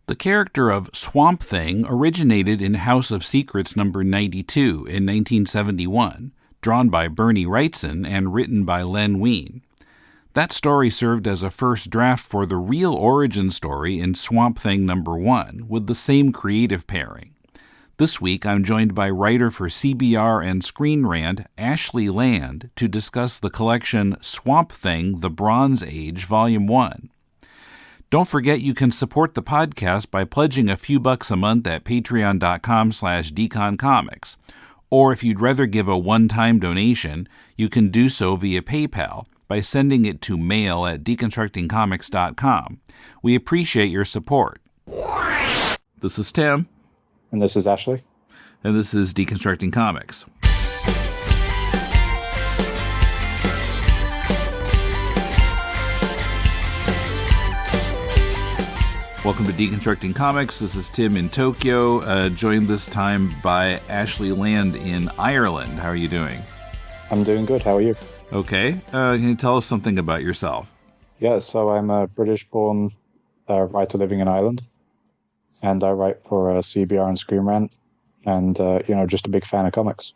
The character of Swamp Thing originated in House of Secrets number 92 in 1971, drawn by Berni Wrightson and written by Len Wein. That story served as a first draft for the real origin story in Swamp Thing number 1, with the same creative pairing. This week, I'm joined by writer for CBR and Screen Rant, Ashley Land, to discuss the collection Swamp Thing, The Bronze Age, Volume 1. Don't forget you can support the podcast by pledging a few bucks a month at patreon.com/deconcomics. Or if you'd rather give a one-time donation, you can do so via PayPal by sending it to mail@deconstructingcomics.com. We appreciate your support. This is Tim. And this is Ashley. And this is Deconstructing Comics. Welcome to Deconstructing Comics. This is Tim in Tokyo, joined this time by Ashley Land in Ireland. How are you doing? I'm doing good. How are you? Okay. Can you tell us something about yourself? Yeah, so I'm a British-born writer living in Ireland, and I write for CBR and Screen Rant, and, just a big fan of comics.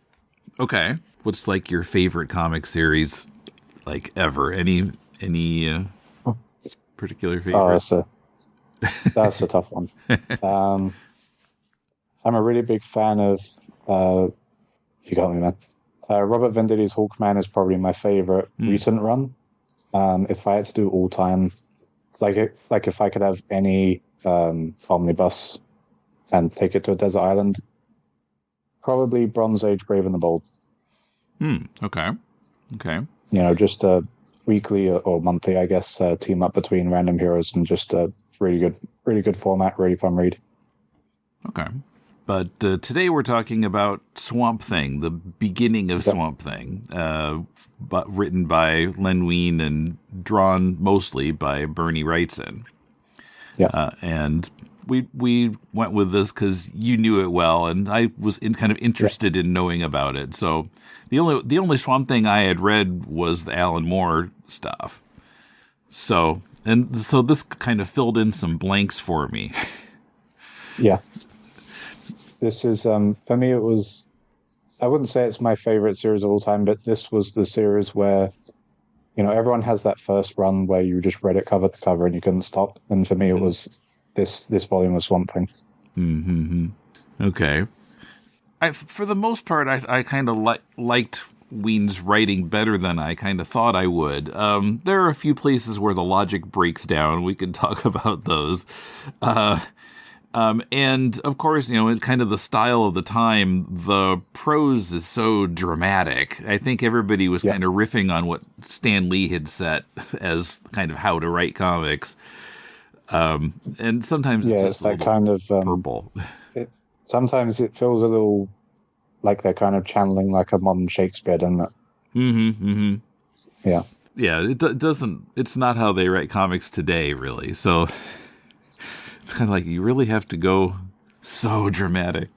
Okay. What's, like, your favorite comic series, like, ever? Any particular favorite? Oh, that's a tough one. I'm a really big fan of, you got me, man. Robert Venditti's Hawkman is probably my favorite recent run. If I had to do all time, like if I could have any omnibus and take it to a desert island, probably Bronze Age, Brave and the Bold. Okay. Just a weekly or monthly, I guess, team up between random heroes, and just a really good format, really fun read. Okay. But today we're talking about Swamp Thing, the beginning of Swamp Thing, but written by Len Wein and drawn mostly by Berni Wrightson. Yeah. And we went with this because you knew it well, and I was kind of interested in knowing about it. So the only Swamp Thing I had read was the Alan Moore stuff. So this kind of filled in some blanks for me. Yeah. This is, for me, it was, I wouldn't say it's my favorite series of all time, but this was the series where, everyone has that first run where you just read it cover to cover and you couldn't stop. And for me, it was this volume of Swamp Thing. Mm-hmm. Okay. For the most part, I kind of liked Wein's writing better than I kind of thought I would. There are a few places where the logic breaks down. We could talk about those. And of course, in kind of the style of the time, the prose is so dramatic. I think everybody was kind of riffing on what Stan Lee had set as kind of how to write comics. And sometimes it's just that kind of purple. Sometimes it feels a little like they're kind of channeling like a modern Shakespeare, doesn't it? Mm-hmm. Yeah. Yeah, it doesn't. It's not how they write comics today, really. So it's kind of like you really have to go so dramatic.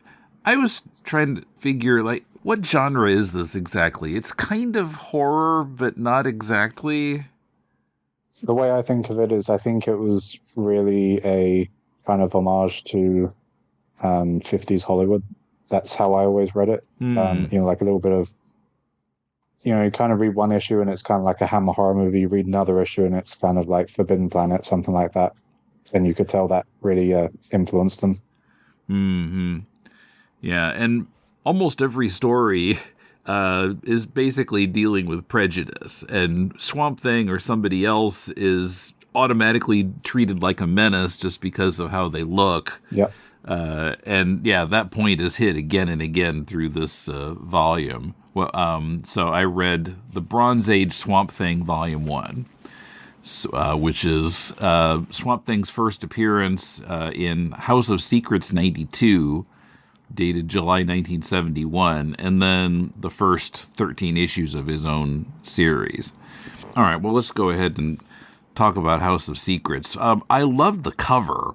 I was trying to figure, like, what genre is this exactly? It's kind of horror, but not exactly. The way I think of it is, I think it was really a kind of homage to 50s Hollywood. That's how I always read it. Like a little bit of, you kind of read one issue and it's kind of like a Hammer horror movie. You read another issue and it's kind of like Forbidden Planet, something like that. And you could tell that really influenced them. Mm-hmm. Yeah, and almost every story is basically dealing with prejudice. And Swamp Thing or somebody else is automatically treated like a menace just because of how they look. Yeah. That point is hit again and again through this volume. Well, so I read The Bronze Age Swamp Thing, Volume 1. Which is Swamp Thing's first appearance in House of Secrets 92, dated July 1971, and then the first 13 issues of his own series. All right, well, let's go ahead and talk about House of Secrets. I love the cover.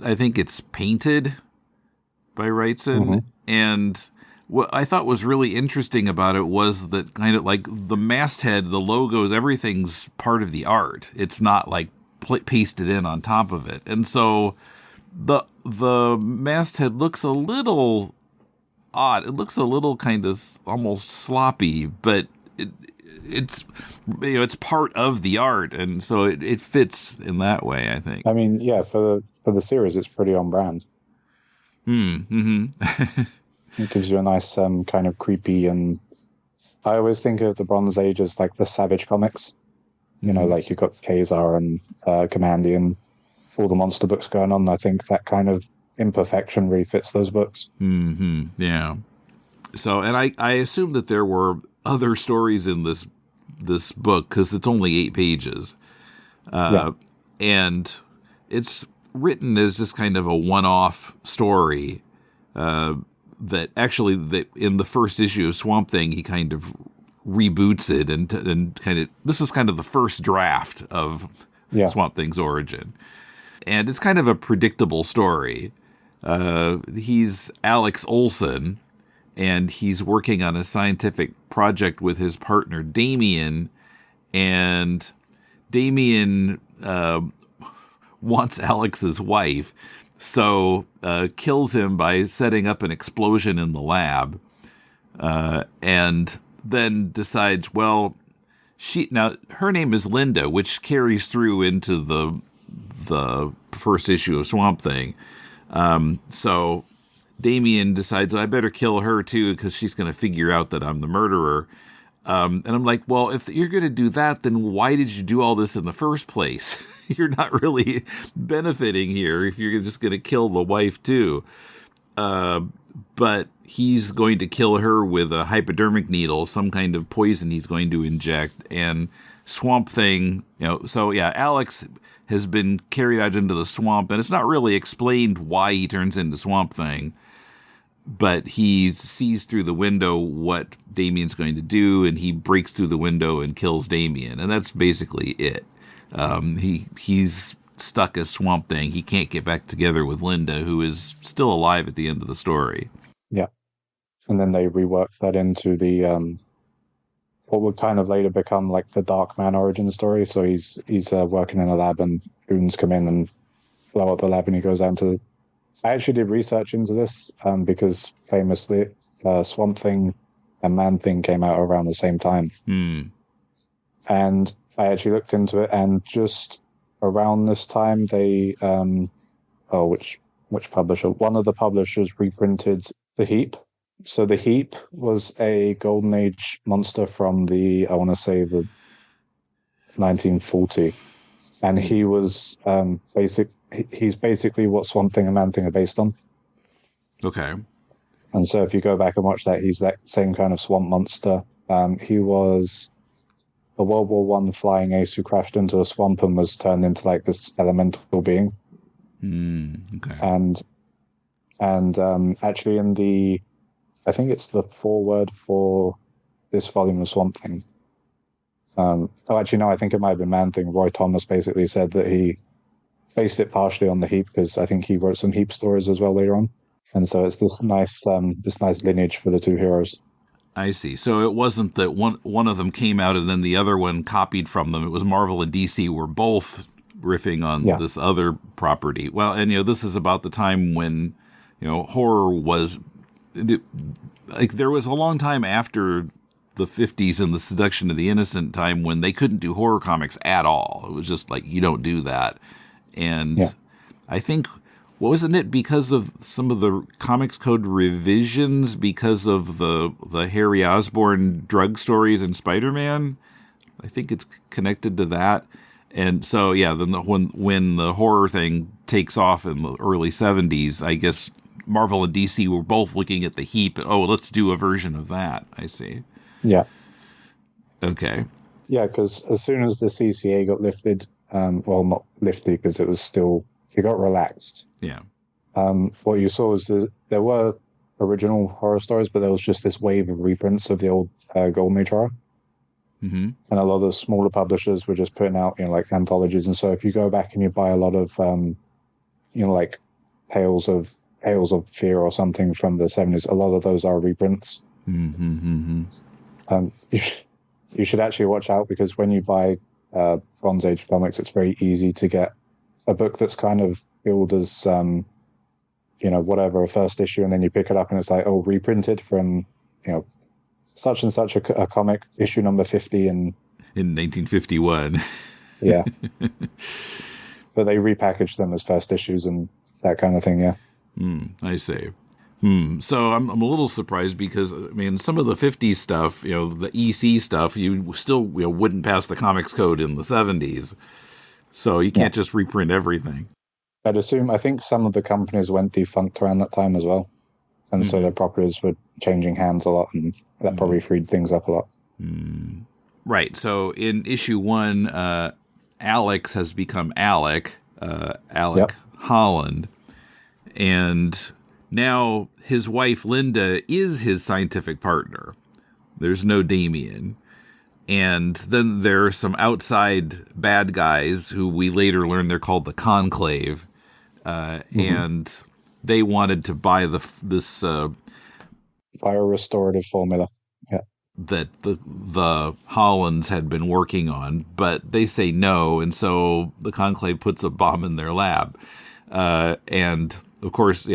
I think it's painted by Wrightson, and what I thought was really interesting about it was that kind of like the masthead, the logos, everything's part of the art. It's not like pasted in on top of it. And so the masthead looks a little odd. It looks a little kind of almost sloppy, but it's it's part of the art, and so it fits in that way, I think. I mean, yeah, for the series, it's pretty on brand. Mm-hmm. It gives you a nice kind of creepy, and I always think of the Bronze Age as like the Savage comics. You know, like you've got Kazar and Commandy and all the monster books going on. I think that kind of imperfection really fits those books. Mm-hmm. Yeah. So, and I assume that there were other stories in this book because it's only 8 pages, and it's written as just kind of a one-off story. That actually, in the first issue of Swamp Thing, he kind of reboots it and kind of, this is kind of the first draft of Swamp Thing's origin, and it's kind of a predictable story. He's Alex Olson, and he's working on a scientific project with his partner Damien, and Damien wants Alex's wife, so kills him by setting up an explosion in the lab, and then decides, well, her name is Linda, which carries through into the first issue of Swamp Thing. So Damien decides, I better kill her too, because she's going to figure out that I'm the murderer. And I'm like, well, if you're going to do that, then why did you do all this in the first place? You're not really benefiting here if you're just going to kill the wife too. But he's going to kill her with a hypodermic needle, some kind of poison he's going to inject. And Swamp Thing, so yeah, Alex has been carried out into the swamp, and it's not really explained why he turns into Swamp Thing. But he sees through the window what Damien's going to do, and he breaks through the window and kills Damien, and that's basically it. He's stuck as Swamp Thing. He can't get back together with Linda, who is still alive at the end of the story. Yeah, and then they reworked that into the what would kind of later become like the Darkman origin story. So he's working in a lab, and goons come in and blow up the lab, and he goes down to. I actually did research into this because famously Swamp Thing and Man Thing came out around the same time. And I actually looked into it, and just around this time they which publisher? One of the publishers reprinted The Heap. So The Heap was a Golden Age monster from the 1940, and he was he's basically what Swamp Thing and Man Thing are based on. Okay. And so if you go back and watch that, he's that same kind of swamp monster. He was a World War I flying ace who crashed into a swamp and was turned into like this elemental being. Okay. And actually in the, I think it's the foreword for this volume of Swamp Thing. I think it might have been Man Thing. Roy Thomas basically said that he based it partially on the Heap because I think he wrote some Heap stories as well later on, and so it's this nice lineage for the two heroes. I see. So it wasn't that one of them came out and then the other one copied from them. It was Marvel and DC were both riffing on this other property. Well, and this is about the time when horror was like there was a long time after the 50s and the Seduction of the Innocent time when they couldn't do horror comics at all. It was just like, you don't do that. And I think, wasn't it because of some of the Comics Code revisions because of the Harry Osborn drug stories in Spider-Man? I think it's connected to that. And so, yeah, then when the horror thing takes off in the early 70s, I guess Marvel and DC were both looking at The Heap. Oh, let's do a version of that. I see. Yeah. Okay. Yeah, because as soon as the CCA got lifted, well, not lifted because it was still, it got relaxed. Yeah. What you saw was there were original horror stories, but there was just this wave of reprints of the old Golden Age horror. Mm-hmm. And a lot of the smaller publishers were just putting out, like anthologies. And so if you go back and you buy a lot of, like Tales of Fear or something from the 70s, a lot of those are reprints. Mm-hmm. You should actually watch out because when you buy Bronze Age comics, it's very easy to get a book that's kind of billed as whatever, a first issue, and then you pick it up and it's like, oh, reprinted from such and such a comic, issue number 50 in 1951. Yeah. But they repackaged them as first issues and that kind of thing, yeah. I see. So I'm a little surprised because, I mean, some of the 50s stuff, the EC stuff, you still wouldn't pass the comics code in the 70s. So you can't just reprint everything. I think some of the companies went defunct around that time as well. And so their properties were changing hands a lot, and that probably freed things up a lot. Right. So in issue 1, Alex has become Alec Holland. And now his wife, Linda, is his scientific partner. There's no Damien. And then there are some outside bad guys who we later learn they're called the Conclave. And they wanted to buy this biorestorative formula. Yeah. That the Hollands had been working on, but they say no, and so the Conclave puts a bomb in their lab. And of course,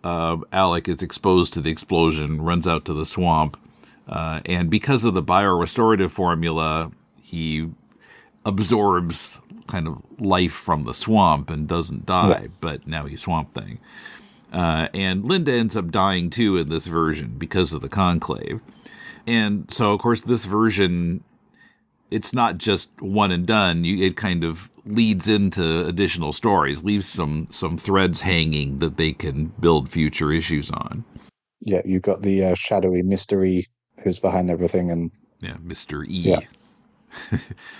Alec is exposed to the explosion, runs out to the swamp, and because of the biorestorative formula, he absorbs kind of life from the swamp and doesn't die, but now he's Swamp Thing. And Linda ends up dying too in this version because of the Conclave. And so, of course, this version, it's not just one and done. It kind of leads into additional stories, leaves some threads hanging that they can build future issues on. Yeah, you've got the shadowy mystery who's behind everything. And Mr. E.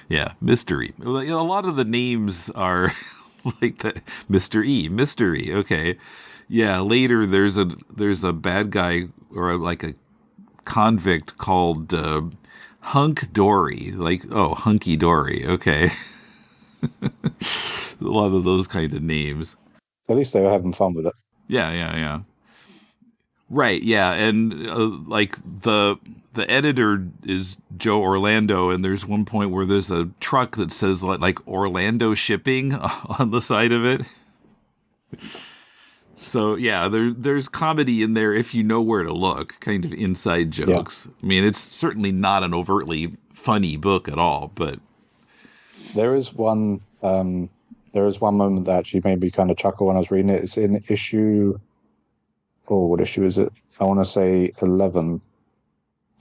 Yeah, mystery. A lot of the names are like that. Mr. E, mystery. Okay. Yeah, later there's a bad guy or like a convict called Hunk Dory. Hunky Dory. Okay. A lot of those kind of names. At least they were having fun with it. Yeah. Right, yeah, and the editor is Joe Orlando, and there's one point where there's a truck that says like Orlando Shipping on the side of it. So yeah, there's comedy in there if you know where to look, kind of inside jokes. Yeah. I mean, it's certainly not an overtly funny book at all, but there is one moment that actually made me kind of chuckle when I was reading it. It's in issue. Oh, what issue is it? I want to say 11,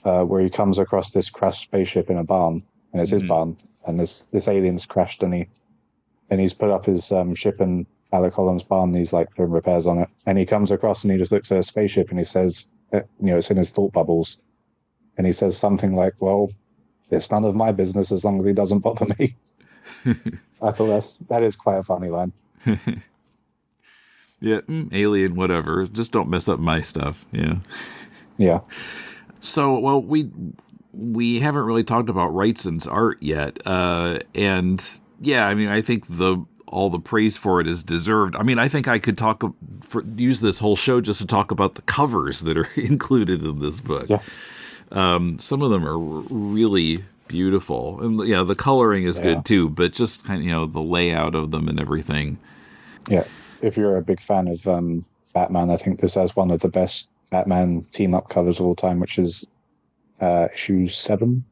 where he comes across this crashed spaceship in a barn, and it's his barn, and this alien's crashed, and he's put up his ship in Alec Holland's barn, and he's like doing repairs on it, and he comes across and he just looks at a spaceship and he says, it's in his thought bubbles, and he says something like, "Well, it's none of my business as long as he doesn't bother me." I thought that is quite a funny line. Yeah, alien, whatever. Just don't mess up my stuff. Yeah. Yeah. So, well, we haven't really talked about Wrightson's art yet, and yeah, I mean, I think all the praise for it is deserved. I mean, I think I could use this whole show just to talk about the covers that are included in this book. Yeah. Some of them are really beautiful, and the coloring is good too, but just kind of the layout of them and everything. Yeah. If you're a big fan of Batman, I think this has one of the best Batman team-up covers of all time, which is issue 7.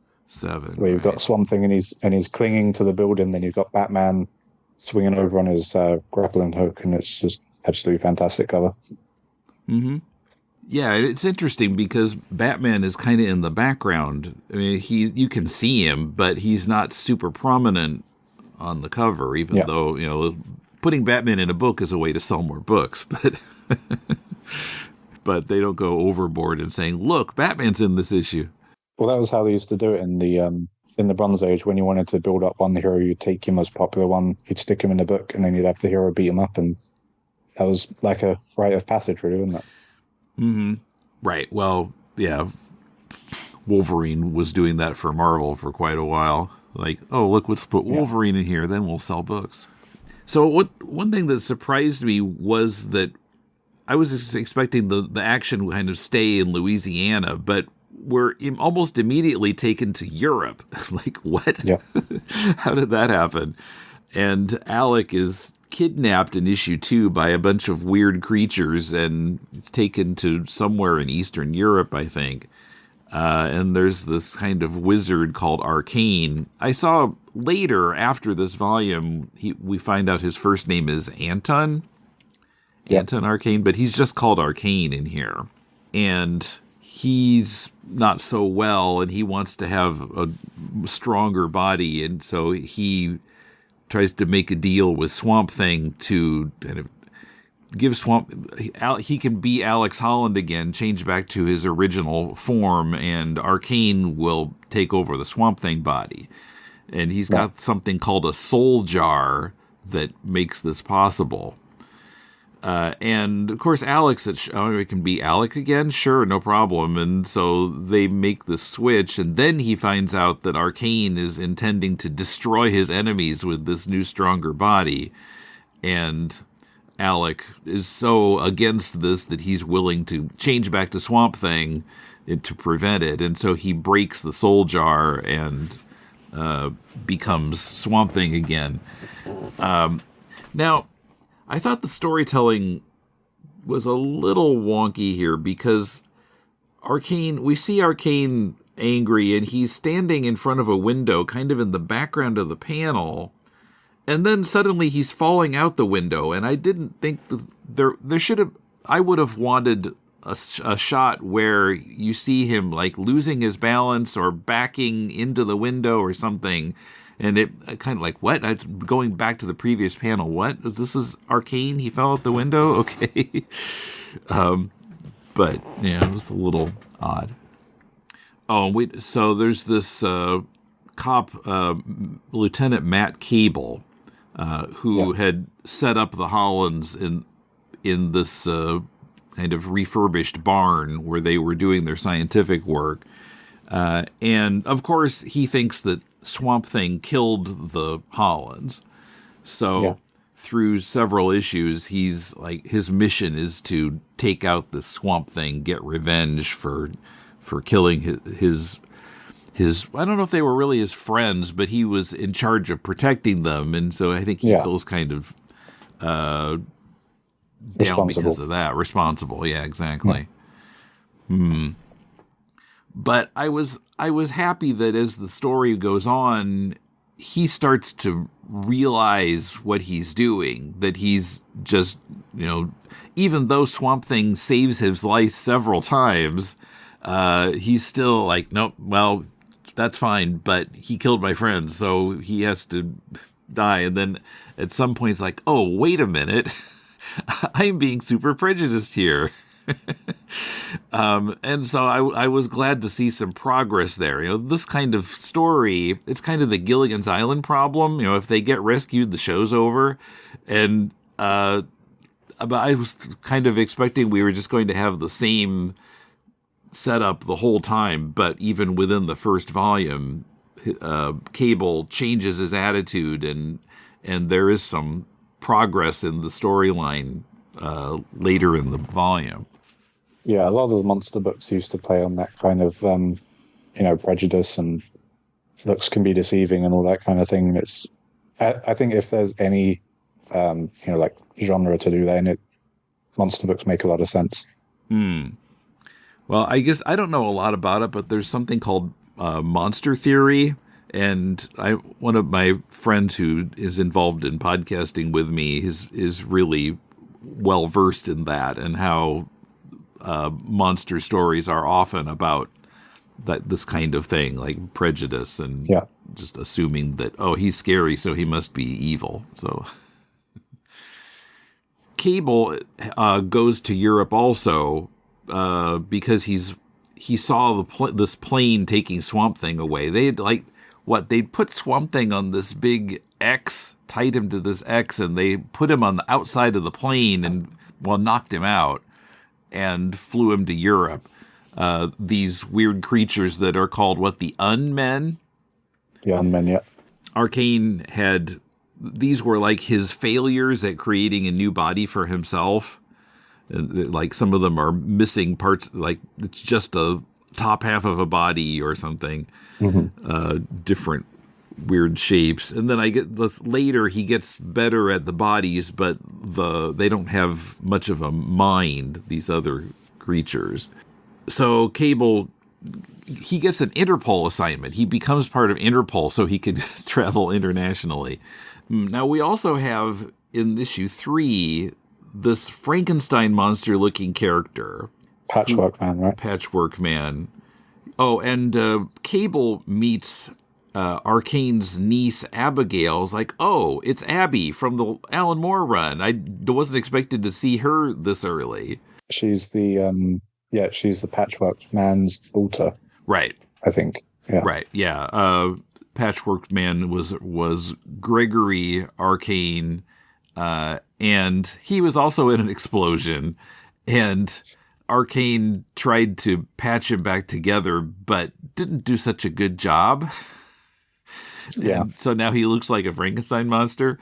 Where you've got Swamp Thing and he's clinging to the building, then you've got Batman swinging over on his grappling hook, and it's just absolutely fantastic cover. Mm-hmm. Yeah, it's interesting because Batman is kind of in the background. I mean, you can see him, but he's not super prominent on the cover, even though, putting Batman in a book is a way to sell more books, but they don't go overboard in saying, "Look, Batman's in this issue." Well, that was how they used to do it in the Bronze Age. When you wanted to build up one hero, you'd take your most popular one, you'd stick him in the book, and then you'd have the hero beat him up, and that was like a rite of passage, really, wasn't it? Mm-hmm. Right. Well, yeah. Wolverine was doing that for Marvel for quite a while. Like, oh, look, let's put Wolverine in here, then we'll sell books. So one thing that surprised me was that I was expecting the action would kind of stay in Louisiana, but we're almost immediately taken to Europe. Like, what? Yeah. How did that happen? And Alec is kidnapped in issue 2 by a bunch of weird creatures, and it's taken to somewhere in Eastern Europe, I think. And there's this kind of wizard called Arcane. I saw later, after this volume, we find out his first name is Anton. Yep. Anton Arcane, but he's just called Arcane in here. And he's not so well, and he wants to have a stronger body, and so he tries to make a deal with Swamp Thing to kind of give he can be Alex Holland again, change back to his original form, and Arcane will take over the Swamp Thing body. And he's got something called a soul jar that makes this possible. And of course, Alex, it can be Alec again? Sure, no problem. And so they make the switch, and then he finds out that Arcane is intending to destroy his enemies with this new, stronger body. And Alec is so against this that he's willing to change back to Swamp Thing to prevent it. And so he breaks the soul jar and becomes Swamp Thing again. Now, I thought the storytelling was a little wonky here because we see Arcane angry, and he's standing in front of a window, kind of in the background of the panel, and then suddenly he's falling out the window, and I didn't think there should have. I would have wanted a shot where you see him like losing his balance or backing into the window or something. And it kind of like, what? Going back to the previous panel, what? This is Arcane? He fell out the window? Okay. But, yeah, it was a little odd. Oh, wait. So there's this cop, Lieutenant Matt Cable, who had set up the Hollands in this kind of refurbished barn where they were doing their scientific work. And, of course, he thinks that Swamp Thing killed the Hollands. So through several issues, he's like, his mission is to take out the Swamp Thing, get revenge for killing his I don't know if they were really his friends, but he was in charge of protecting them. And so I think he feels kind of down because of that. Responsible. Yeah, exactly. But I was happy that as the story goes on, he starts to realize what he's doing, that he's just, even though Swamp Thing saves his life several times, he's still like, nope, well, that's fine, but he killed my friends, so he has to die. And then at some point it's like, oh, wait a minute, I'm being super prejudiced here. And so I was glad to see some progress there. This kind of story, it's kind of the Gilligan's Island problem. If they get rescued, the show's over. And but I was kind of expecting we were just going to have the same setup the whole time. But even within the first volume, Cable changes his attitude, and there is some progress in the storyline later in the volume. Yeah, a lot of the monster books used to play on that kind of, prejudice and looks can be deceiving and all that kind of thing. I think if there's any, like genre to do that in it, monster books make a lot of sense. Well, I guess I don't know a lot about it, but there's something called monster theory. And one of my friends who is involved in podcasting with me is really well versed in that, and how monster stories are often about this kind of thing, like prejudice and just assuming that, oh, he's scary, so he must be evil. So Cable goes to Europe also because he saw this plane taking Swamp Thing away. They had they'd put Swamp Thing on this big X, tied him to this X, and they put him on the outside of the plane and knocked him out and flew him to Europe. These weird creatures that are called the Unmen? The Unmen, yeah. Arcane these were like his failures at creating a new body for himself. Like some of them are missing parts, like it's just a top half of a body or something. Different weird shapes. And then later he gets better at the bodies, but they don't have much of a mind, these other creatures. So Cable, he gets an Interpol assignment. He becomes part of Interpol so he can travel internationally. Now we also have in issue 3 this Frankenstein monster-looking character. Patchwork Man, right? Patchwork Man. Oh, and Cable meets Arcane's niece, Abigail. It's like, oh, it's Abby from the Alan Moore run. I wasn't expected to see her this early. She's the she's the Patchwork Man's daughter. Right. I think. Yeah. Right. Yeah. Patchwork Man was Gregory Arcane, and he was also in an explosion, and Arcane tried to patch him back together, but didn't do such a good job. Yeah. And so now he looks like a Frankenstein monster.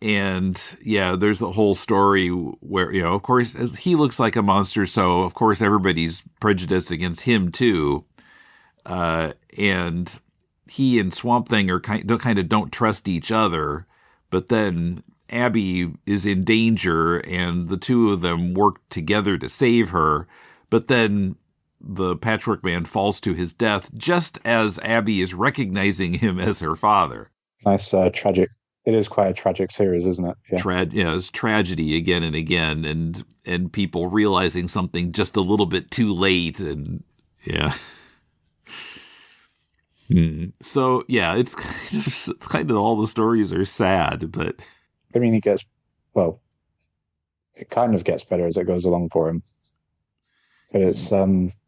And yeah, there's a whole story where, of course, as he looks like a monster, so of course everybody's prejudiced against him too. And he and Swamp Thing don't trust each other, but then Abby is in danger and the two of them work together to save her, but then the Patchwork Man falls to his death just as Abby is recognizing him as her father. Nice, tragic. It is quite a tragic series, isn't it? Yeah. It's tragedy again and again, and people realizing something just a little bit too late, and yeah. So yeah, it's kind of all the stories are sad, but I mean, it kind of gets better as it goes along for him. But it's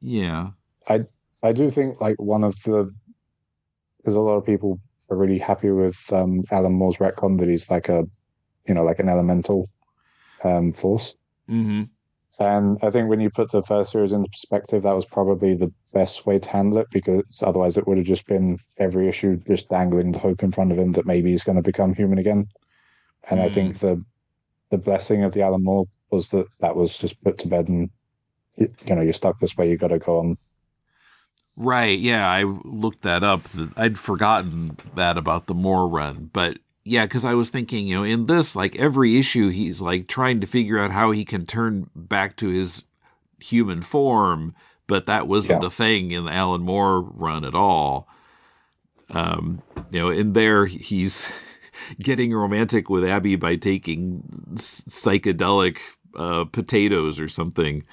yeah. I do think like because a lot of people are really happy with Alan Moore's retcon that he's like an elemental force. Mm-hmm. And I think when you put the first series into perspective, that was probably the best way to handle it, because otherwise it would have just been every issue just dangling the hope in front of him that maybe he's going to become human again. And I think the blessing of the Alan Moore was that was just put to bed, and you're stuck this way, you got to go on. Right, yeah, I looked that up. I'd forgotten that about the Moore run, but yeah, because I was thinking, in this, like every issue, he's like trying to figure out how he can turn back to his human form, but that wasn't a thing in the Alan Moore run at all. In there, he's getting romantic with Abby by taking psychedelic potatoes or something.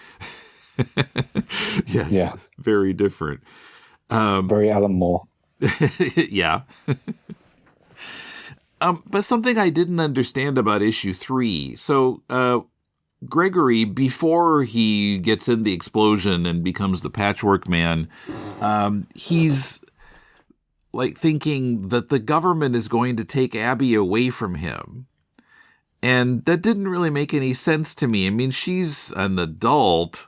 Yeah, very different. Very Alan Moore. Yeah. But something I didn't understand about issue 3. So Gregory, before he gets in the explosion and becomes the Patchwork Man, he's like thinking that the government is going to take Abby away from him. And that didn't really make any sense to me. I mean, she's an adult.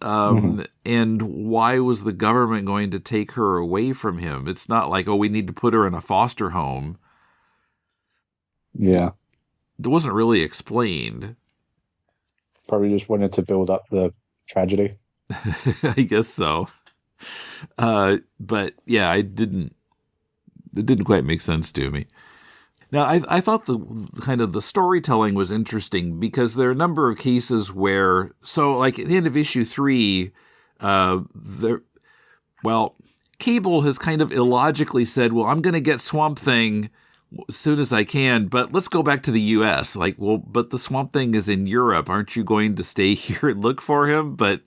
And why was the government going to take her away from him? It's not like, we need to put her in a foster home. Yeah. It wasn't really explained. Probably just wanted to build up the tragedy. I guess so. But yeah, it didn't quite make sense to me. Now, I thought the kind of the storytelling was interesting because there are a number of cases where, so like at the end of issue 3, Cable has kind of illogically said, well, I'm going to get Swamp Thing as soon as I can, but let's go back to the U.S. Like, well, but the Swamp Thing is in Europe. Aren't you going to stay here and look for him? But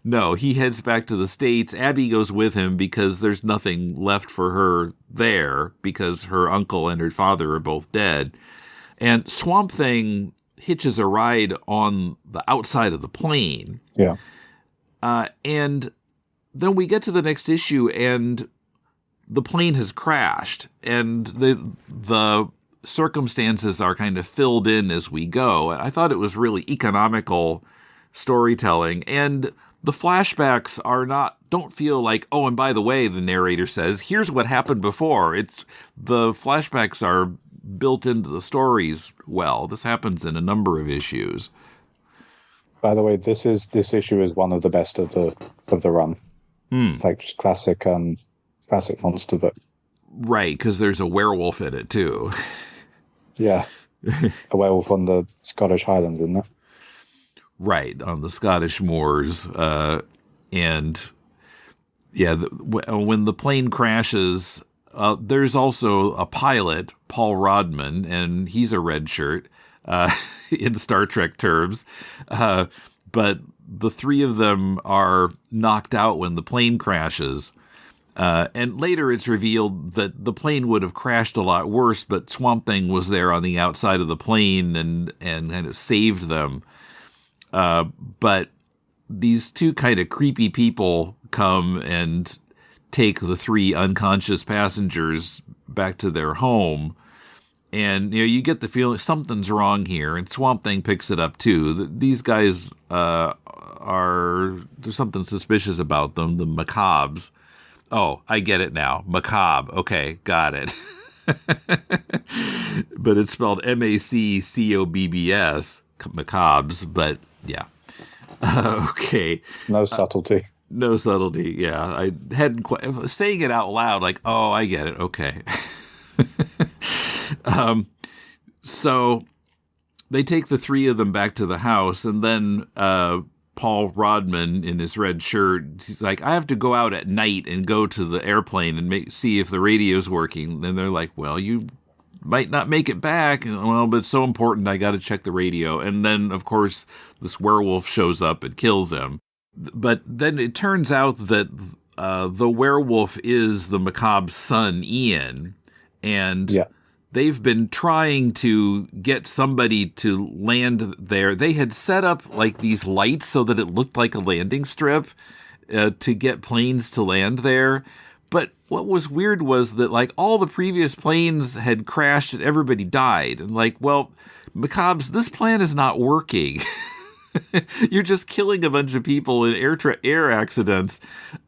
no, he heads back to the States. Abby goes with him because there's nothing left for her there because her uncle and her father are both dead. And Swamp Thing hitches a ride on the outside of the plane. Yeah. And then we get to the next issue and the plane has crashed, and the circumstances are kind of filled in as we go. I thought it was really economical storytelling, and the flashbacks don't feel like, oh, and by the way, the narrator says, here's what happened before. The flashbacks are built into the stories well. This happens in a number of issues. By the way, this issue is one of the best of the run. It's like just classic monster book. Right, because there's a werewolf in it, too. Yeah. A werewolf on the Scottish Highlands, isn't it? Right, on the Scottish moors. And, yeah, when the plane crashes, there's also a pilot, Paul Rodman, and he's a red shirt in Star Trek terms. But the three of them are knocked out when the plane crashes. And later it's revealed that the plane would have crashed a lot worse, but Swamp Thing was there on the outside of the plane and kind of saved them. But these two kind of creepy people come and take the three unconscious passengers back to their home. And, you get the feeling something's wrong here, and Swamp Thing picks it up, too. These guys there's something suspicious about them, the Macabres. Oh, I get it now. Macabre. Okay, got it. But it's spelled Maccobbbs, Macabres, but yeah. Okay. No subtlety. No subtlety, yeah. I hadn't quite... Saying it out loud, like, oh, I get it. Okay. So they take the three of them back to the house, and then Paul Rodman in his red shirt, he's like, I have to go out at night and go to the airplane and see if the radio's working. And they're like, well, you might not make it back. And, well, but it's so important, I got to check the radio. And then, of course, this werewolf shows up and kills him. But then it turns out that the werewolf is the Macabre's son, Ian. And they've been trying to get somebody to land there. They had set up like these lights so that it looked like a landing strip to get planes to land there. But what was weird was that like all the previous planes had crashed and everybody died. And like, well, Macabres, this plan is not working. You're just killing a bunch of people in air accidents.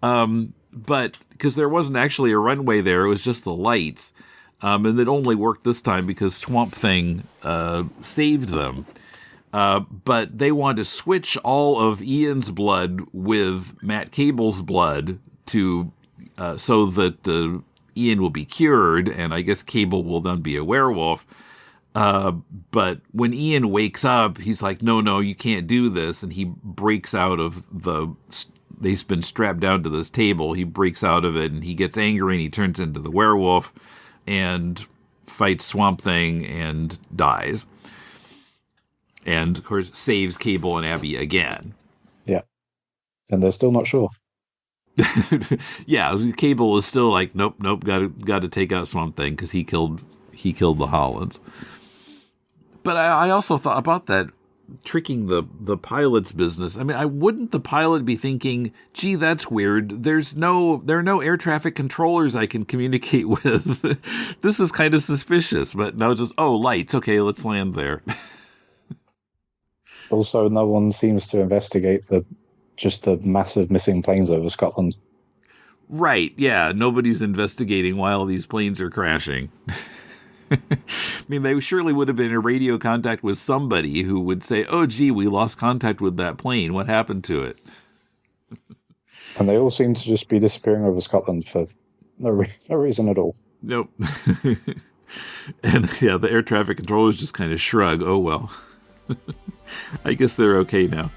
But because there wasn't actually a runway there, it was just the lights. And it only worked this time because Swamp Thing saved them. But they want to switch all of Ian's blood with Matt Cable's blood to so that Ian will be cured, and I guess Cable will then be a werewolf. But when Ian wakes up, he's like, no, you can't do this. And he breaks out of they've been strapped down to this table. He breaks out of it and he gets angry and he turns into the werewolf and fights Swamp Thing and dies. And, of course, saves Cable and Abby again. Yeah. And they're still not sure. Yeah, Cable is still like, nope, got to take out Swamp Thing because he killed the Hollands. But I also thought about that, tricking the pilot's business. I mean, wouldn't the pilot be thinking, gee, that's weird. There are no air traffic controllers I can communicate with. This is kind of suspicious. But no, just, lights. Okay, let's land there. Also, no one seems to investigate the massive missing planes over Scotland. Right, yeah. Nobody's investigating why all these planes are crashing. I mean, they surely would have been in radio contact with somebody who would say, oh, gee, we lost contact with that plane. What happened to it? And they all seem to just be disappearing over Scotland for no reason at all. Nope. And, yeah, the air traffic controllers just kind of shrug. Oh, well. I guess they're okay now.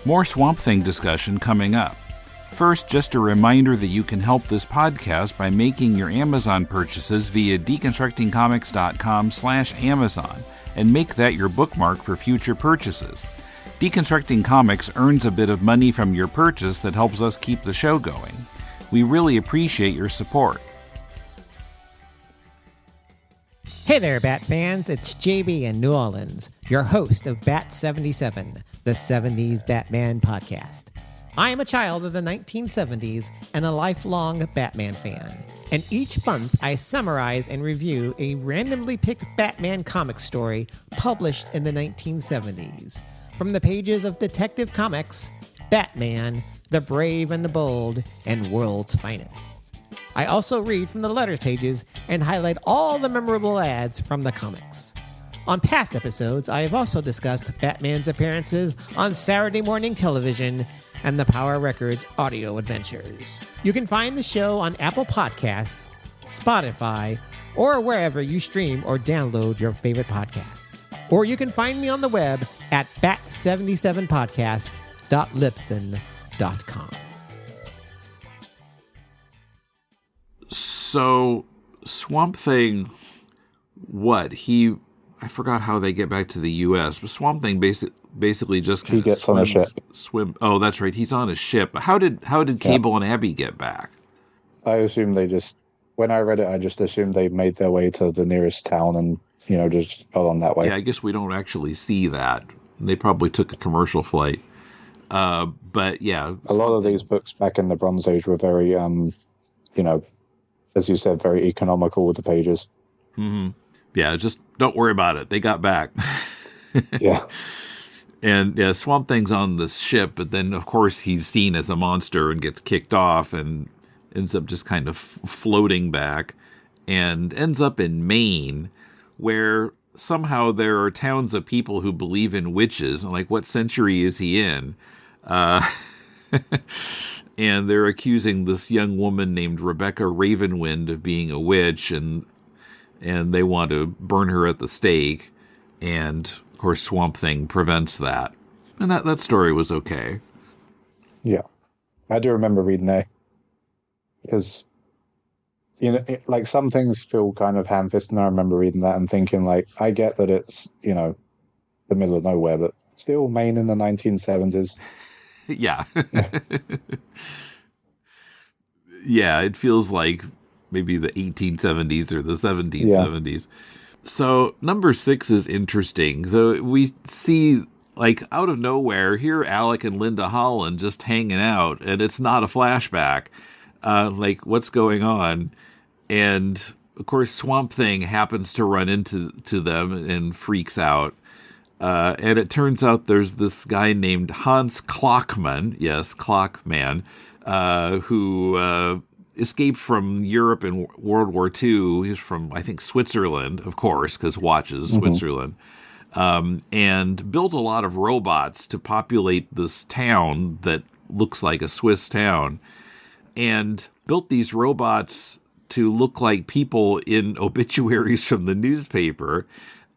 More Swamp Thing discussion coming up. First, just a reminder that you can help this podcast by making your Amazon purchases via deconstructingcomics.com/Amazon and make that your bookmark for future purchases. Deconstructing Comics earns a bit of money from your purchase that helps us keep the show going. We really appreciate your support. Hey there, Bat fans. It's JB in New Orleans, your host of Bat 77, the 70s Batman podcast. I am a child of the 1970s and a lifelong Batman fan. And each month, I summarize and review a randomly picked Batman comic story published in the 1970s. From the pages of Detective Comics, Batman, The Brave and the Bold, and World's Finest. I also read from the letters pages and highlight all the memorable ads from the comics. On past episodes, I have also discussed Batman's appearances on Saturday morning television and the Power Records audio adventures. You can find the show on Apple Podcasts, Spotify, or wherever you stream or download your favorite podcasts. Or you can find me on the web at bat77podcast.libsyn.com. So, Swamp Thing, I forgot how they get back to the U.S., but Swamp Thing basically just he gets on a ship. Oh, that's right. He's on a ship. How did Cable and Abby get back? I assume when I read it, I just assumed they made their way to the nearest town and, just got on that way. Yeah, I guess we don't actually see that. They probably took a commercial flight. But yeah. A lot of these books back in the Bronze Age were very, as you said, very economical with the pages. Mm-hmm. Yeah, just don't worry about it. They got back. Yeah. And yeah, Swamp Thing's on this ship, but then, of course, he's seen as a monster and gets kicked off and ends up just kind of floating back and ends up in Maine, where somehow there are towns of people who believe in witches. Like, what century is he in? And they're accusing this young woman named Rebecca Ravenwind of being a witch, and they want to burn her at the stake. And, of course, Swamp Thing prevents that. And that story was okay. Yeah. I do remember reading that. Because, some things feel kind of ham-fisted, and I remember reading that and thinking, I get that it's, the middle of nowhere, but still Maine in the 1970s. Yeah. Yeah, it feels like maybe the 1870s or the 1770s. Yeah. So number 6 is interesting. So we see, out of nowhere, here Alec and Linda Holland just hanging out, and it's not a flashback. What's going on? And, of course, Swamp Thing happens to run into them and freaks out. And it turns out there's this guy named Hans Klockman, yes, Klockman, who escaped from Europe in World War II. He's from, I think, Switzerland, of course, because watches, Switzerland, and built a lot of robots to populate this town that looks like a Swiss town, and built these robots to look like people in obituaries from the newspaper.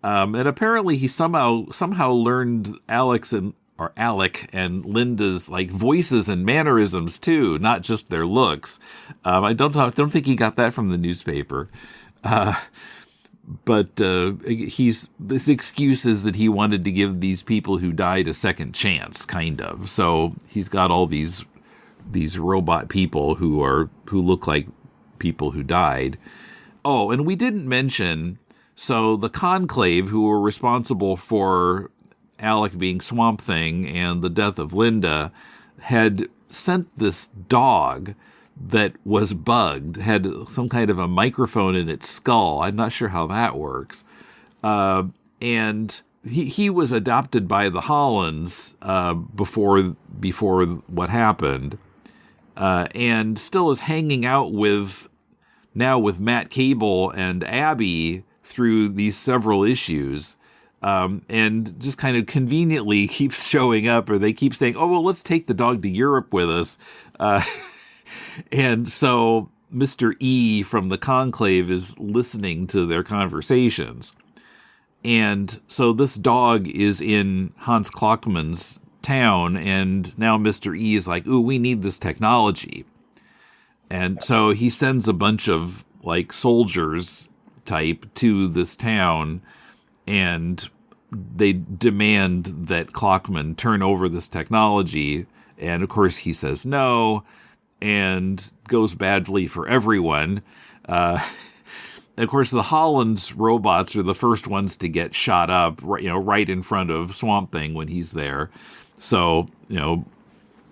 And apparently he somehow learned Alec and Linda's voices and mannerisms too, not just their looks. I don't think he got that from the newspaper. But his excuse is that he wanted to give these people who died a second chance, kind of. So he's got all these robot people who look like people who died. Oh, and we didn't mention. So the Conclave, who were responsible for Alec being Swamp Thing and the death of Linda, had sent this dog that was bugged, had some kind of a microphone in its skull. I'm not sure how that works. And he was adopted by the Hollands before what happened, and still is hanging out with Matt Cable and Abby through these several issues, and just kind of conveniently keeps showing up, or they keep saying, oh, well, let's take the dog to Europe with us. And so Mr. E from the Conclave is listening to their conversations. And so this dog is in Hans Klockman's town, and now Mr. E is like, ooh, we need this technology. And so he sends a bunch of soldiers type to this town, and they demand that Klockman turn over this technology. And of course he says no, and goes badly for everyone. Of course, the Holland's robots are the first ones to get shot up, right in front of Swamp Thing when he's there. So,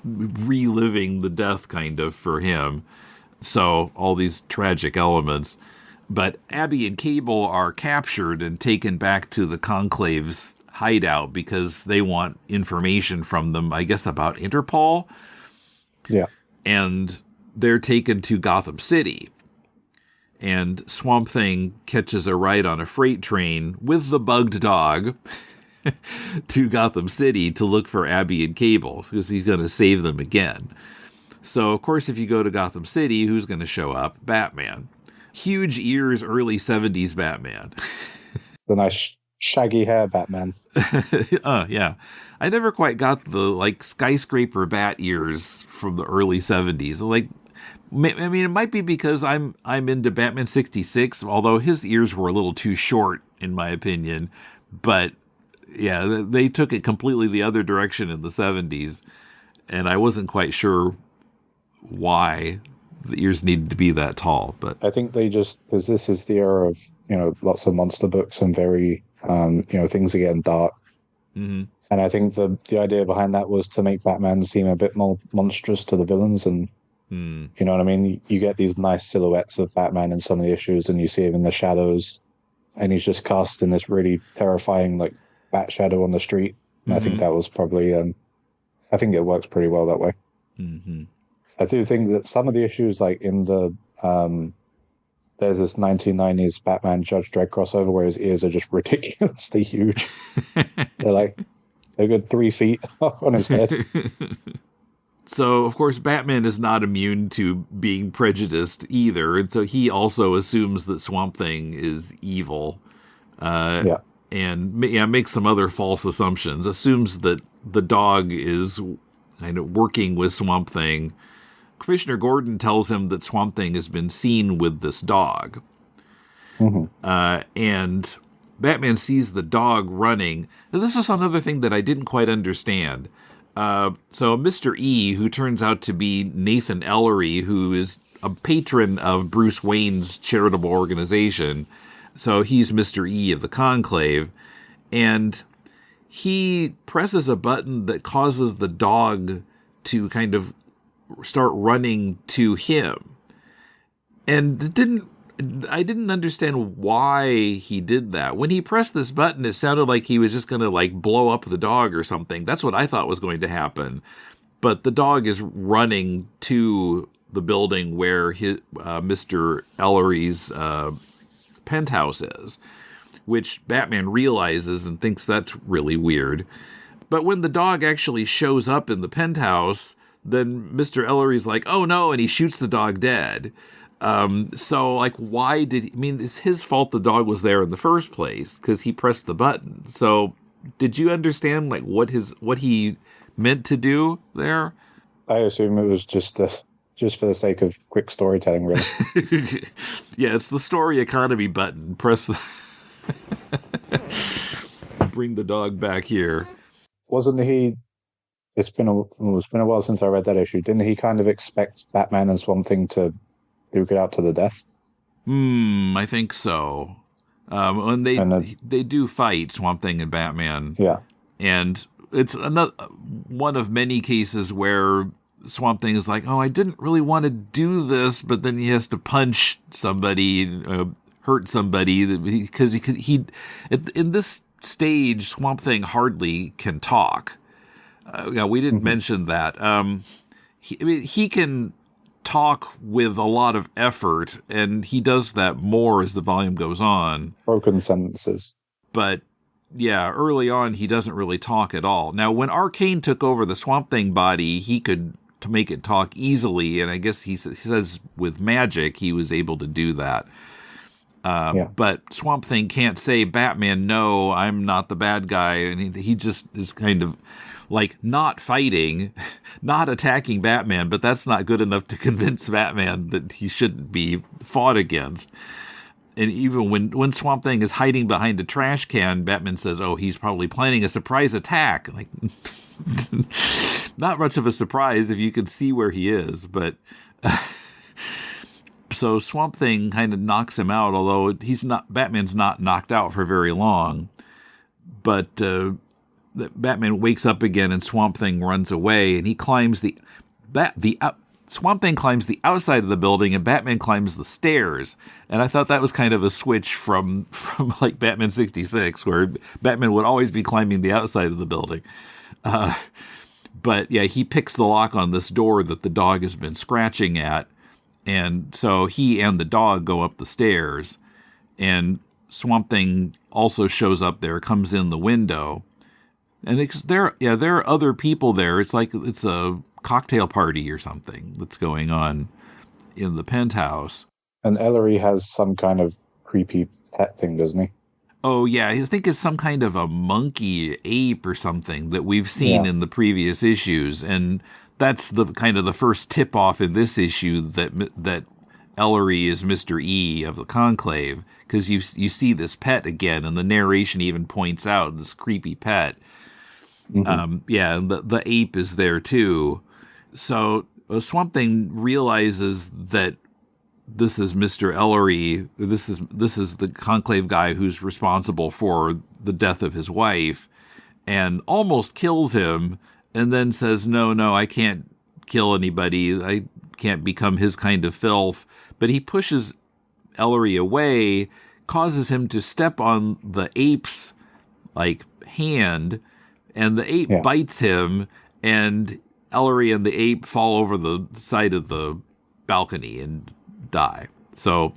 reliving the death kind of for him. So all these tragic elements. But Abby and Cable are captured and taken back to the Conclave's hideout because they want information from them, I guess, about Interpol. Yeah. And they're taken to Gotham City. And Swamp Thing catches a ride on a freight train with the bugged dog to Gotham City to look for Abby and Cable because he's going to save them again. So, of course, if you go to Gotham City, who's going to show up? Batman. huge ears, early 70s Batman. The nice shaggy hair Batman. Yeah. I never quite got the like skyscraper bat ears from the early 70s. Like, I mean, it might be because I'm into Batman 66, although his ears were a little too short, in my opinion. But yeah, they took it completely the other direction in the 70s, and I wasn't quite sure why the ears needed to be that tall. But I think they just, because this is the era of, lots of monster books and very, things are getting dark. Mm-hmm. And I think the idea behind that was to make Batman seem a bit more monstrous to the villains. And, you know what I mean? You get these nice silhouettes of Batman in some of the issues, and you see him in the shadows, and he's just cast in this really terrifying, like, bat shadow on the street. And I think that was probably, I think it works pretty well that way. Mm-hmm. I do think that some of the issues, like in the, there's this 1990s Batman Judge Dredd crossover where his ears are just ridiculously huge. They're a good 3 feet on his head. So, of course, Batman is not immune to being prejudiced either. And so he also assumes that Swamp Thing is evil. And makes some other false assumptions. Assumes that the dog is kind of working with Swamp Thing. Commissioner Gordon tells him that Swamp Thing has been seen with this dog. And Batman sees the dog running. Now, this is another thing that I didn't quite understand. So Mr. E, who turns out to be Nathan Ellery, who is a patron of Bruce Wayne's charitable organization. So he's Mr. E of the Conclave. And he presses a button that causes the dog to kind of start running to him. And I didn't understand why he did that. When he pressed this button, it sounded like he was just going to like blow up the dog or something. That's what I thought was going to happen. But the dog is running to the building where Mr. Ellery's penthouse is, which Batman realizes and thinks that's really weird. But when the dog actually shows up in the penthouse, then Mr. Ellery's like, oh no, and he shoots the dog dead. So, like, it's his fault the dog was there in the first place, because he pressed the button. So, did you understand, like, what he meant to do there? I assume it was just for the sake of quick storytelling, really. Yeah, it's the story economy button. Press the... Bring the dog back here. Wasn't he... It's been a while since I read that issue. Didn't he kind of expect Batman and Swamp Thing to duke it out to the death? I think so. And they do fight, Swamp Thing and Batman. Yeah. And it's another one of many cases where Swamp Thing is like, oh, I didn't really want to do this, but then he has to punch somebody, hurt somebody, because he in this stage, Swamp Thing hardly can talk. We didn't mention that. He can talk with a lot of effort, and he does that more as the volume goes on. Broken sentences. But yeah, early on, he doesn't really talk at all. Now, when Arcane took over the Swamp Thing body, he could to make it talk easily, and I guess he says with magic he was able to do that. But Swamp Thing can't say, Batman, no, I'm not the bad guy, and he just is kind of like not fighting, not attacking Batman, but that's not good enough to convince Batman that he shouldn't be fought against. And even when Swamp Thing is hiding behind a trash can, Batman says, oh, he's probably planning a surprise attack. Like, not much of a surprise if you can see where he is, but... So Swamp Thing kind of knocks him out, although Batman's not knocked out for very long. But Batman wakes up again, and Swamp Thing runs away, and he climbs Swamp Thing climbs the outside of the building, and Batman climbs the stairs. And I thought that was kind of a switch from like Batman 66, where Batman would always be climbing the outside of the building. But yeah, he picks the lock on this door that the dog has been scratching at. And so he and the dog go up the stairs, and Swamp Thing also shows up there, comes in the window, and there are other people there. It's like it's a cocktail party or something that's going on in the penthouse. And Ellery has some kind of creepy pet thing, doesn't he? Oh, yeah, I think it's some kind of a monkey ape or something that we've seen in the previous issues. And that's the kind of the first tip-off in this issue that Ellery is Mr. E of the Conclave, because you see this pet again, and the narration even points out this creepy pet. And the ape is there too. So Swamp Thing realizes that this is Mr. Ellery. This is the Conclave guy who's responsible for the death of his wife, and almost kills him, and then says, no, I can't kill anybody. I can't become his kind of filth. But he pushes Ellery away, causes him to step on the ape's hand, and the ape bites him, and Ellery and the ape fall over the side of the balcony and die. So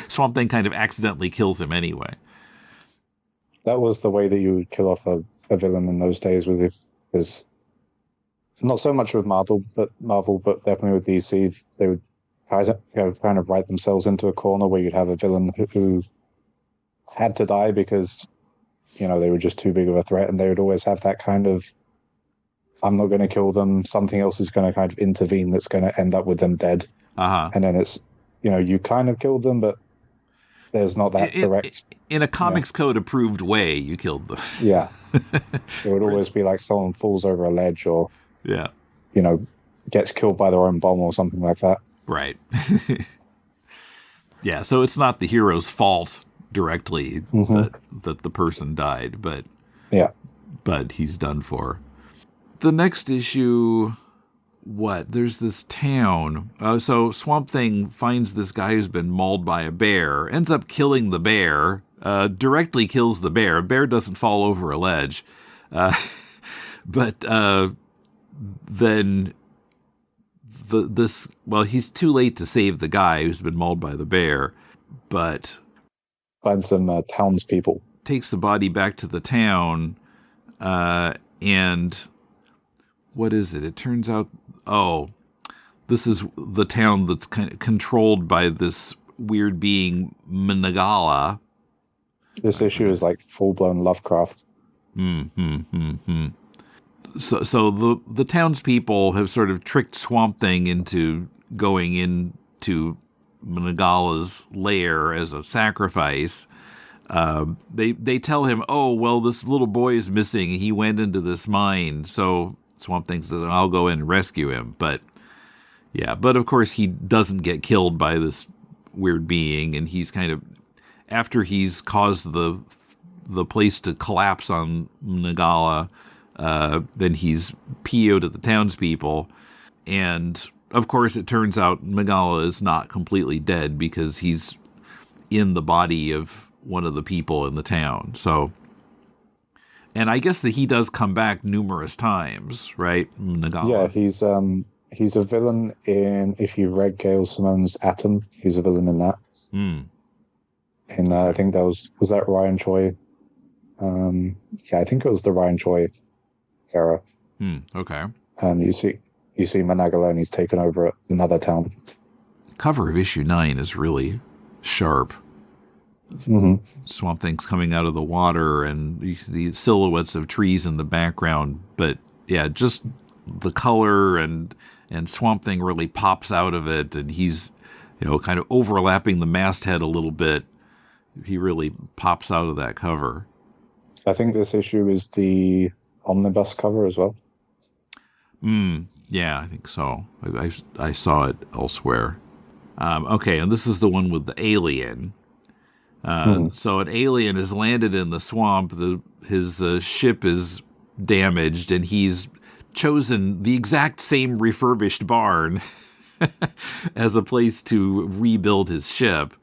Swamp Thing kind of accidentally kills him anyway. That was the way that you would kill off a villain in those days, because not so much with Marvel, but definitely with DC, they would kind of write themselves into a corner where you'd have a villain who had to die because they were just too big of a threat, and they would always have that kind of, I'm not going to kill them, something else is going to kind of intervene that's going to end up with them dead. And then it's, you kind of killed them, but there's not that direct. In a Comics Code approved way, you killed them. Yeah. It would always be like someone falls over a ledge or, gets killed by their own bomb or something like that. Right. Yeah, so it's not the hero's fault directly that the person died, but he's done for. The next issue, there's this town. So Swamp Thing finds this guy who's been mauled by a bear, ends up killing the bear, directly kills the bear. Bear doesn't fall over a ledge. But then he's too late to save the guy who's been mauled by the bear, but find some townspeople. Takes the body back to the town, and what is it? It turns out, this is the town that's kind of controlled by this weird being, Managala. This issue is like full-blown Lovecraft. So the townspeople have sort of tricked Swamp Thing into going into Managala's lair as a sacrifice. They tell him, this little boy is missing. He went into this mine. So Swamp Thing says, I'll go in and rescue him. But of course he doesn't get killed by this weird being, and he's kind of, after he's caused the place to collapse on Managala, then he's PO'd at the townspeople. And of course it turns out Managala is not completely dead because he's in the body of one of the people in the town. So, and I guess that he does come back numerous times, right? Managala. Yeah, he's a villain in, if you read Gail Simone's Atom, he's a villain in that. And I think that was that Ryan Choi? I think it was the Ryan Choi era. Okay. And you see Managala, and he's taken over another town. Cover of issue 9 is really sharp. Swamp Thing's coming out of the water, and you see the silhouettes of trees in the background. But yeah, just the color and Swamp Thing really pops out of it, and he's kind of overlapping the masthead a little bit. He really pops out of that cover. I think this issue is the omnibus cover as well. Yeah, I think so. I saw it elsewhere. Okay, and this is the one with the alien. So an alien has landed in the swamp. His ship is damaged, and he's chosen the exact same refurbished barn as a place to rebuild his ship.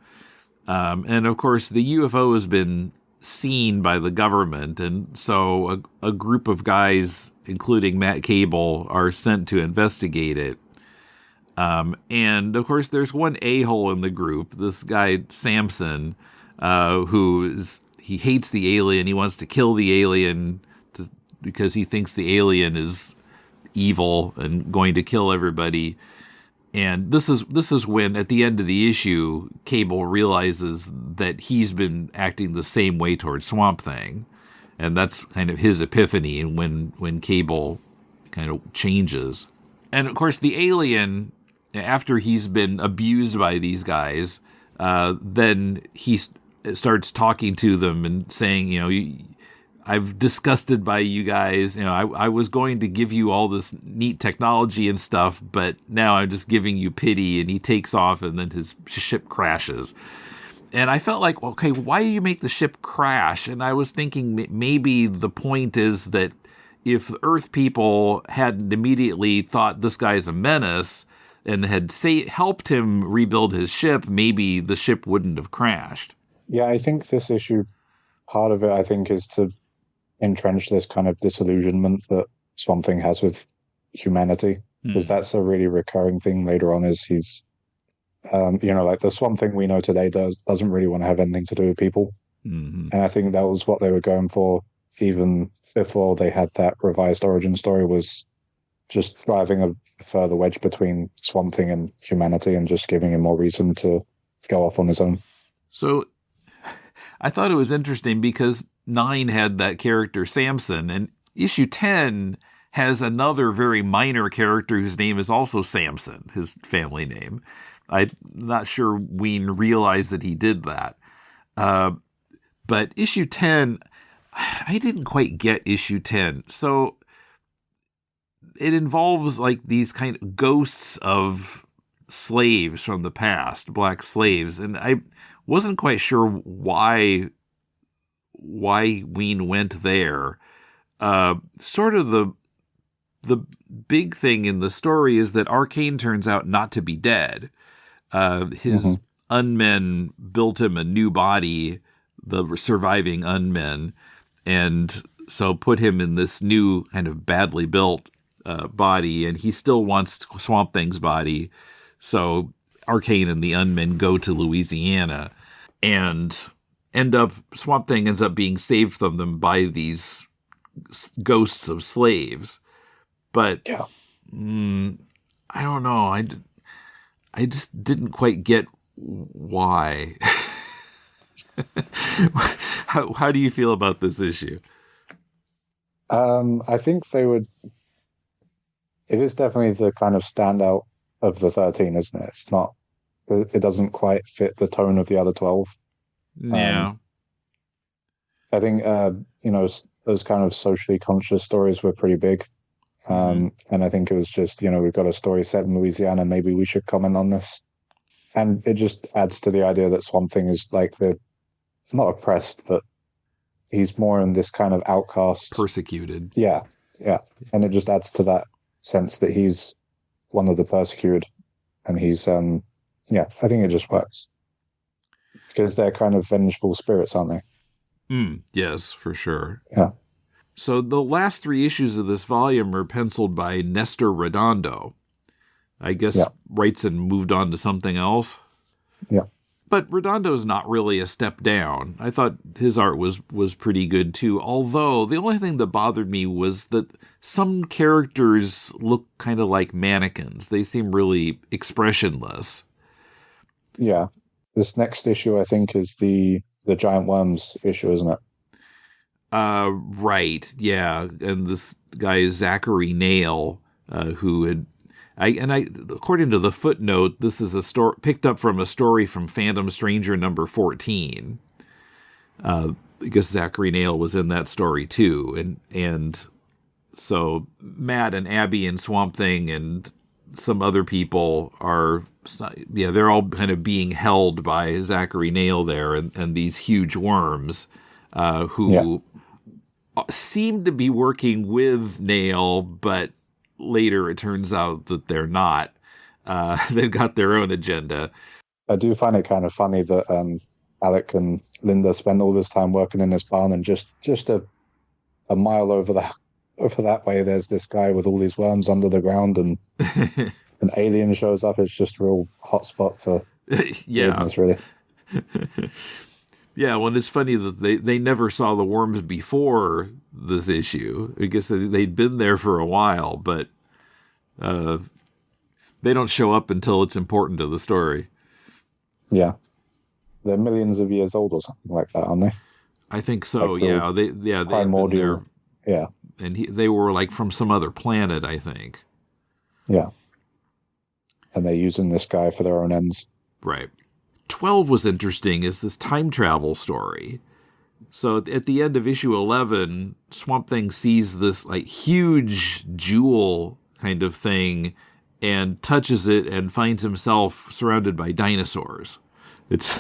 And of course, the UFO has been seen by the government, and so a group of guys, including Matt Cable, are sent to investigate it. And of course, there's one a-hole in the group, this guy Samson, he hates the alien. He wants to kill the alien because he thinks the alien is evil and going to kill everybody. And this is when, at the end of the issue, Cable realizes that he's been acting the same way towards Swamp Thing. And that's kind of his epiphany, and when Cable kind of changes. And, of course, the alien, after he's been abused by these guys, then he starts talking to them and saying, I've disgusted by you guys. I was going to give you all this neat technology and stuff, but now I'm just giving you pity. And he takes off, and then his ship crashes. And I felt like, okay, why do you make the ship crash? And I was thinking maybe the point is that if Earth people hadn't immediately thought this guy's a menace and had helped him rebuild his ship, maybe the ship wouldn't have crashed. Yeah, I think this issue, part of it, I think, is to entrench this kind of disillusionment that Swamp Thing has with humanity, because that's a really recurring thing later on. Is he's, like the Swamp Thing we know today doesn't really want to have anything to do with people, and I think that was what they were going for even before they had that revised origin story, was just driving a further wedge between Swamp Thing and humanity, and just giving him more reason to go off on his own. So I thought it was interesting because 9 had that character Samson, and issue 10 has another very minor character whose name is also Samson, his family name. I'm not sure Wein realized that he did that. But issue 10, I didn't quite get issue 10. So it involves like these kind of ghosts of slaves from the past, black slaves, and I wasn't quite sure why Wein went there. Sort of the big thing in the story is that Arcane turns out not to be dead. His Unmen built him a new body, the surviving Unmen, and so put him in this new kind of badly built body, and he still wants Swamp Thing's body. So Arcane and the Unmen go to Louisiana, and Swamp Thing ends up being saved from them by these ghosts of slaves. But yeah. I don't know. I just didn't quite get why. How do you feel about this issue? I think they would. It is definitely the kind of standout of the 13, isn't it? It's not. It doesn't quite fit the tone of the other 12. Yeah. I think those kind of socially conscious stories were pretty big. And I think it was just, we've got a story set in Louisiana, maybe we should comment on this. And it just adds to the idea that Swamp Thing is like not oppressed, but he's more in this kind of outcast. Persecuted. Yeah. And it just adds to that sense that he's one of the persecuted. And he's, I think it just works. Because they're kind of vengeful spirits, aren't they? Yes, for sure. Yeah. So the last 3 issues of this volume are penciled by Nestor Redondo. I guess Wrightson moved on to something else. Yeah. But Redondo's not really a step down. I thought his art was pretty good too, although the only thing that bothered me was that some characters look kind of like mannequins. They seem really expressionless. Yeah. This next issue, I think, is the Giant Worms issue, isn't it? Right, yeah. And this guy is Zachary Nail, who had... according to the footnote, this is a story picked up from a story from Phantom Stranger number 14. Because Zachary Nail was in that story too, and so Matt and Abby and Swamp Thing and some other people are, they're all kind of being held by Zachary Nail there, and these huge worms who seem to be working with Nail, but later it turns out that they're not. They've got their own agenda. I do find it kind of funny that Alec and Linda spend all this time working in this barn, and just a mile over that way, there's this guy with all these worms under the ground, and an alien shows up. It's just a real hot spot for weirdness, really. Yeah, well, it's funny that they never saw the worms before this issue. I guess they'd been there for a while, but They don't show up until it's important to the story. Yeah. They're millions of years old or something like that, aren't they? I think so. Like yeah. They've been primordial. there. Yeah. And they were like from some other planet, I think. Yeah. And they're using this guy for their own ends. Right. 12 was interesting, is this time travel story. So at the end of issue 11, Swamp Thing sees this like huge jewel kind of thing and touches it and finds himself surrounded by dinosaurs. It's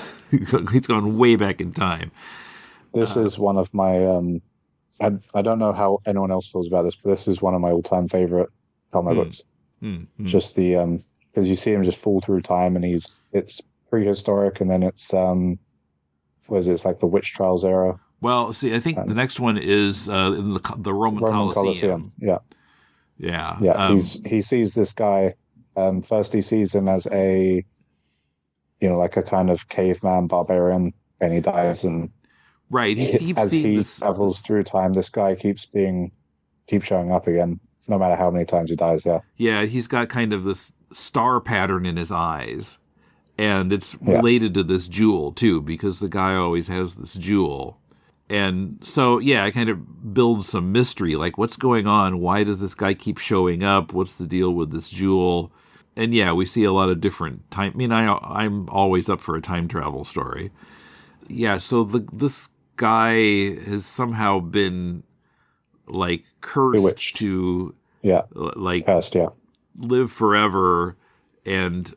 gone way back in time. This is one of my I don't know how anyone else feels about this, but this is one of my all-time favorite comic books. Just the because you see him just fall through time, and it's prehistoric, and then it's it's like the witch trials era. Well, see, I think the next one is in the Roman Colosseum. Yeah. He sees this guy. First, he sees him as a, like a kind of caveman barbarian, and he dies. And right, as he travels through time, this guy keeps showing up again, no matter how many times he dies. Yeah. Yeah, he's got kind of this star pattern in his eyes, and it's related to this jewel too, because the guy always has this jewel. And so, yeah, it kind of builds some mystery, like what's going on? Why does this guy keep showing up? What's the deal with this jewel? And yeah, we see a lot of different time. I mean, I'm always up for a time travel story. Yeah, so this guy has somehow been like cursed bewitched to like cursed, live forever,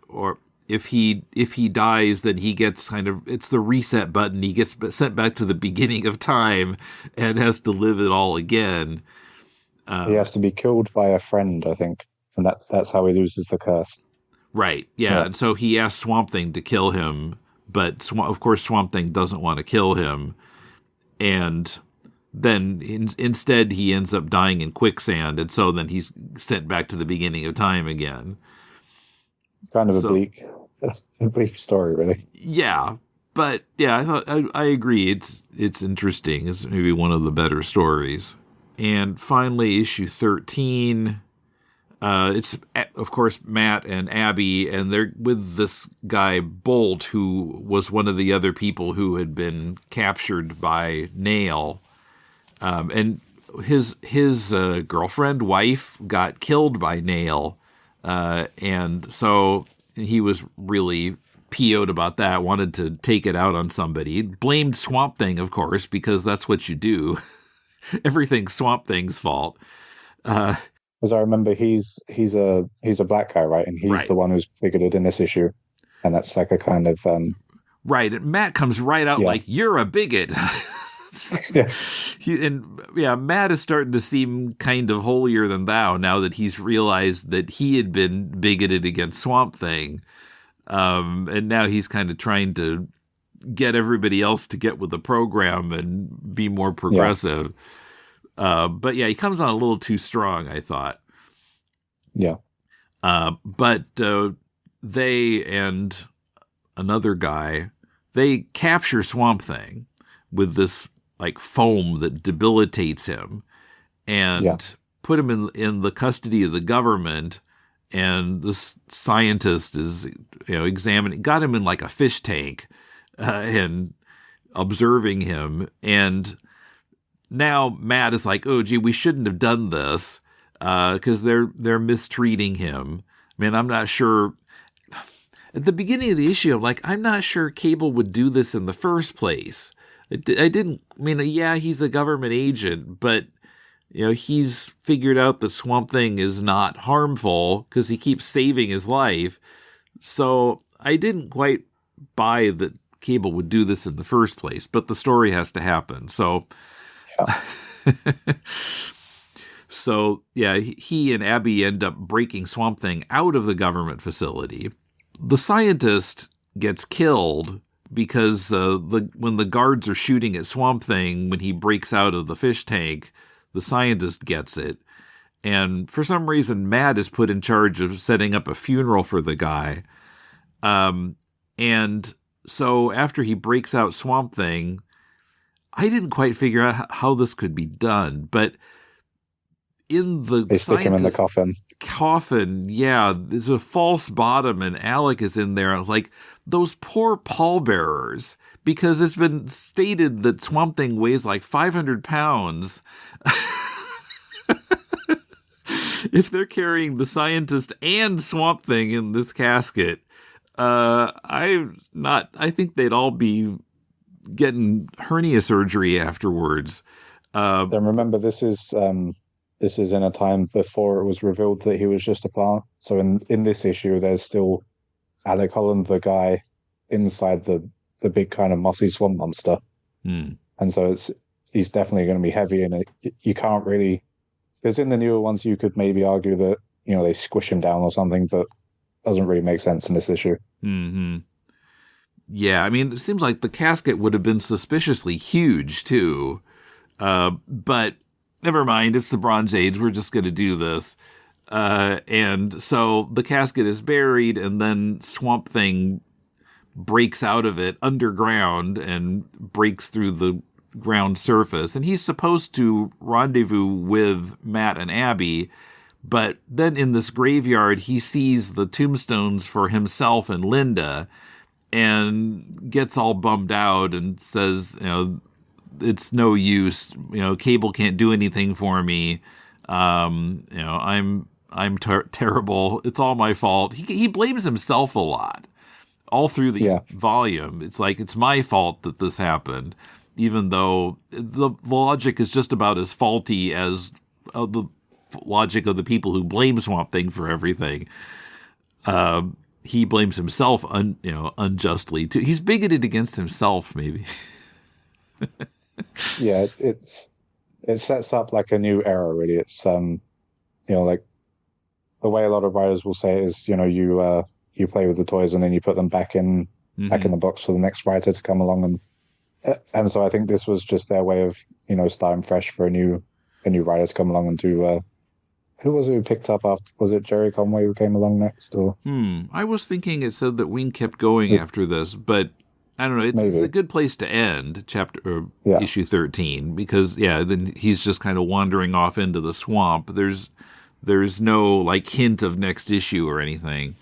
or if he dies, then he gets it's the reset button. He gets sent back to the beginning of time and has to live it all again. He has to be killed by a friend, I think, and that's how he loses the curse. Right. Yeah. And so he asks Swamp Thing to kill him, but of course Swamp Thing doesn't want to kill him, and then instead he ends up dying in quicksand, and so then he's sent back to the beginning of time again. Kind of a bleak story, really. Yeah, but yeah, I agree. It's interesting. It's maybe one of the better stories. And finally, issue 13. It's of course Matt and Abby, and they're with this guy Bolt, who was one of the other people who had been captured by Nail, and his girlfriend, wife, got killed by Nail. And so he was really PO'd about that, wanted to take it out on somebody. Blamed Swamp Thing, of course, because that's what you do. Everything's Swamp Thing's fault. As I remember, he's a black guy, right? And he's the one who's bigoted in this issue. And that's like a kind of... Right. And Matt comes right out like, you're a bigot. Matt is starting to seem kind of holier than thou now that he's realized that he had been bigoted against Swamp Thing, and now he's kind of trying to get everybody else to get with the program and be more progressive. But yeah, he comes on a little too strong, I thought. Yeah. But they and another guy, they capture Swamp Thing with this like foam that debilitates him, and put him in the custody of the government. And this scientist is, examining, got him in like a fish tank, and observing him. And now Matt is like, oh, gee, we shouldn't have done this, because they're mistreating him. I mean, I'm not sure. At the beginning of the issue, I'm like, I'm not sure Cable would do this in the first place. He's a government agent, but, he's figured out that Swamp Thing is not harmful because he keeps saving his life. So I didn't quite buy that Cable would do this in the first place, but the story has to happen. So, he and Abby end up breaking Swamp Thing out of the government facility. The scientist gets killed because when the guards are shooting at Swamp Thing, when he breaks out of the fish tank, the scientist gets it. And for some reason, Matt is put in charge of setting up a funeral for the guy. And so after he breaks out Swamp Thing, I didn't quite figure out how this could be done. But in the they stick him in the coffin. Yeah, there's a false bottom, and Alec is in there. I was like, those poor pallbearers, because it's been stated that Swamp Thing weighs like 500 pounds. If they're carrying the scientist and Swamp Thing in this casket, I think they'd all be getting hernia surgery afterwards. Then remember, this is in a time before it was revealed that he was just a plant. So in this issue, there's still Alec Holland, the guy inside the big kind of mossy swamp monster. And so he's definitely going to be heavy, and you can't really, because in the newer ones you could maybe argue that, you know, they squish him down or something, but doesn't really make sense in this issue. Mm-hmm. Yeah, I mean, it seems like the casket would have been suspiciously huge too, but never mind, it's the Bronze Age, we're just going to do this. And so the casket is buried, and then Swamp Thing breaks out of it underground and breaks through the ground surface. And he's supposed to rendezvous with Matt and Abby, but then in this graveyard, he sees the tombstones for himself and Linda and gets all bummed out and says, you know, it's no use. You know, Cable can't do anything for me. You know, I'm terrible. It's all my fault. He blames himself a lot all through the volume. It's like, it's my fault that this happened, even though the logic is just about as faulty as the logic of the people who blame Swamp Thing for everything. He blames himself, unjustly too. He's bigoted against himself, maybe. Yeah, it sets up like a new era, really. It's like the way a lot of writers will say it is, you know, you play with the toys and then you put them back in the box for the next writer to come along, and so I think this was just their way of, you know, starting fresh for a new writer to come along and do. Who was it who picked up after? Was it Jerry Conway who came along next? Or I was thinking it said that Wein kept going after this, but I don't know. It's a good place to end issue 13, because then he's just kind of wandering off into the swamp. There's no like hint of next issue or anything,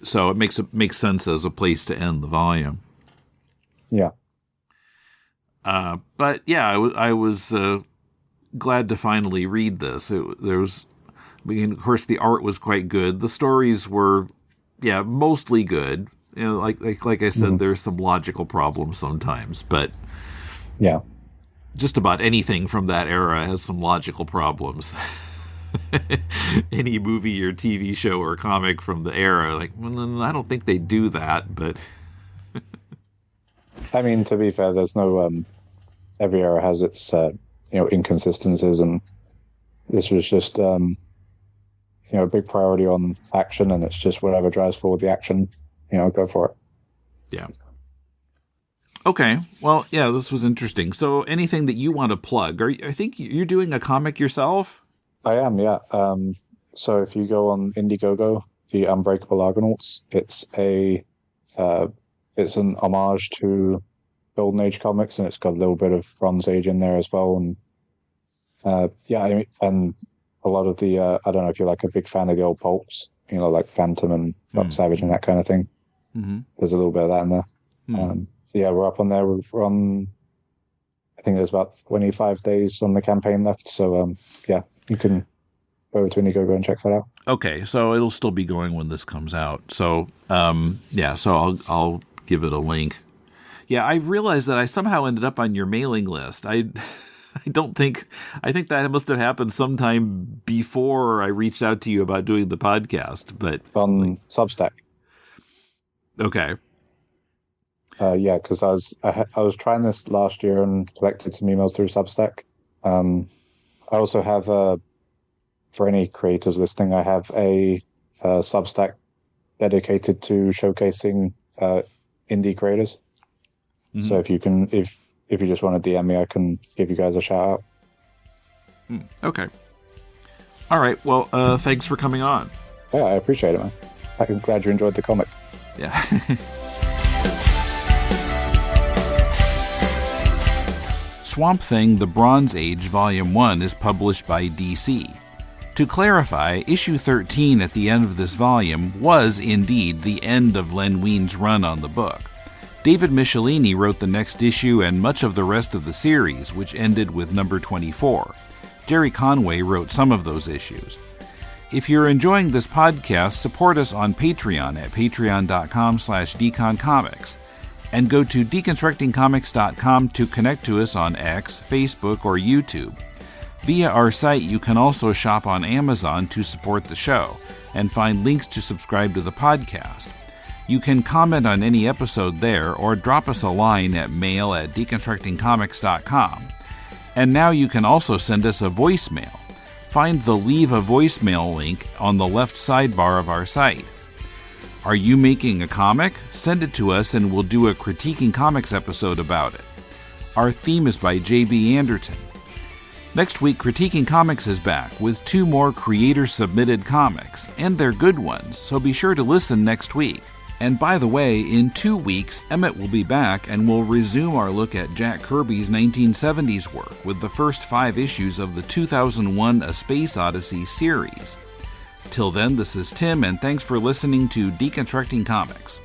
so it makes sense as a place to end the volume. Yeah. But yeah, I was glad to finally read this. Of course, the art was quite good. The stories were, mostly good. You know, like I said, there's some logical problems sometimes, but just about anything from that era has some logical problems. Any movie or TV show or comic from the era, like, well, I don't think they do that, but I mean, to be fair, there's no every era has its inconsistencies, and this was just a big priority on action, and it's just whatever drives forward the action, go for it. Yeah. Okay. Well, yeah, this was interesting. So anything that you want to plug? I think you're doing a comic yourself? I am, yeah. So if you go on Indiegogo, the Unbreakable Argonauts, it's an homage to Golden Age comics, and it's got a little bit of Bronze Age in there as well. And and a lot of the I don't know if you're like a big fan of the old pulps, like Phantom and Doc Savage and that kind of thing. Mm-hmm. There's a little bit of that in there. We're up on there. We're on, I think there's about 25 days on the campaign left. So you can go over to Indiegogo and check that out. Okay, so it'll still be going when this comes out. So so I'll give it a link. Yeah, I realized that I somehow ended up on your mailing list. I think that must have happened sometime before I reached out to you about doing the podcast, but on Substack. Okay. Because I was trying this last year and collected some emails through Substack. I also have for any creators listening, I have a Substack dedicated to showcasing indie creators. Mm-hmm. So if you just want to DM me, I can give you guys a shout out. Okay. All right. Well, thanks for coming on. Yeah, I appreciate it, man. I'm glad you enjoyed the comic. Yeah. Swamp Thing The Bronze Age Volume 1 is published by DC. To clarify, issue 13 at the end of this volume was indeed the end of Len Wein's run on the book. David Michelini wrote the next issue and much of the rest of the series, which ended with number 24. Jerry Conway wrote some of those issues. If you're enjoying this podcast, support us on Patreon at patreon.com/deconcomics, and go to deconstructingcomics.com to connect to us on X, Facebook, or YouTube. Via our site, you can also shop on Amazon to support the show and find links to subscribe to the podcast. You can comment on any episode there or drop us a line at mail@deconstructingcomics.com. And now you can also send us a voicemail. Find the Leave a Voicemail link on the left sidebar of our site. Are you making a comic? Send it to us and we'll do a Critiquing Comics episode about it. Our theme is by J.B. Anderton. Next week, Critiquing Comics is back with 2 more creator-submitted comics, and they're good ones, so be sure to listen next week. And by the way, in 2 weeks, Emmett will be back and we'll resume our look at Jack Kirby's 1970s work with the first 5 issues of the 2001 A Space Odyssey series. Till then, this is Tim, and thanks for listening to Deconstructing Comics.